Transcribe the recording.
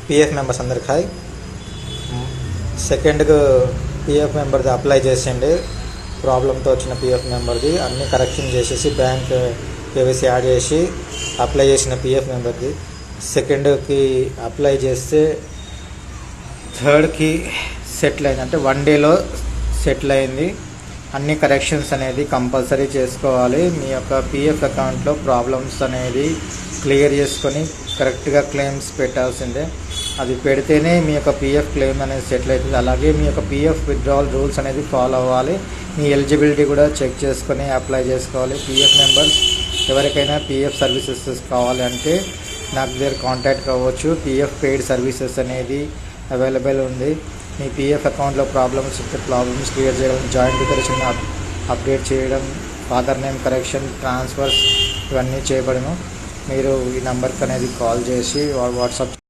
PF members అందరికి hi. సెకండ్కు PF మెంబర్ది అప్లై చేసిండి. ప్రాబ్లంతో వచ్చిన పిఎఫ్ మెంబర్ది అన్నీ కరెక్షన్ చేసేసి బ్యాంక్ కేవైసీ యాడ్ చేసి అప్లై చేసిన పిఎఫ్ మెంబర్ది సెకండ్కి అప్లై చేస్తే థర్డ్కి సెటిల్ అయింది. అంటే 1 డేలో సెటిల్ అయింది. అన్ని కరెక్షన్స్ అనేది కంపల్సరీ చేసుకోవాలి. మీ యొక్క పిఎఫ్ అకౌంట్లో ప్రాబ్లమ్స్ అనేది క్లియర్ చేసుకొని కరెక్ట్గా క్లెయిమ్స్ పెట్టాల్సిందే. అది పెడితేనే మీ యొక్క పిఎఫ్ క్లెయిమ్ అనేది సెటిల్ అవుతుంది. అలాగే మీ యొక్క పిఎఫ్ విత్డ్రావల్ రూల్స్ అనేది ఫాలో అవ్వాలి. మీ ఎలిజిబిలిటీ కూడా చెక్ చేసుకొని అప్లై చేసుకోవాలి. పిఎఫ్ మెంబర్స్ ఎవరికైనా పిఎఫ్ సర్వీసెస్ కావాలి అంటే నాకు దగ్గర కాంటాక్ట్ కావచ్చు. పిఎఫ్ పెయిడ్ సర్వీసెస్ అనేది అవైలబుల్ ఉంది. మీ పిఎఫ్ అకౌంట్లో ప్రాబ్లమ్స్ క్లియర్ చేయడం, జాయింట్ డిక్లరేషన్ అప్డేట్ చేయడం, ఫాదర్ నేమ్ కరెక్షన్, ట్రాన్స్ఫర్స్ ఇవన్నీ చేయబడను. మీరు ఈ నెంబర్కి అనేది కాల్ చేసి వాట్సాప్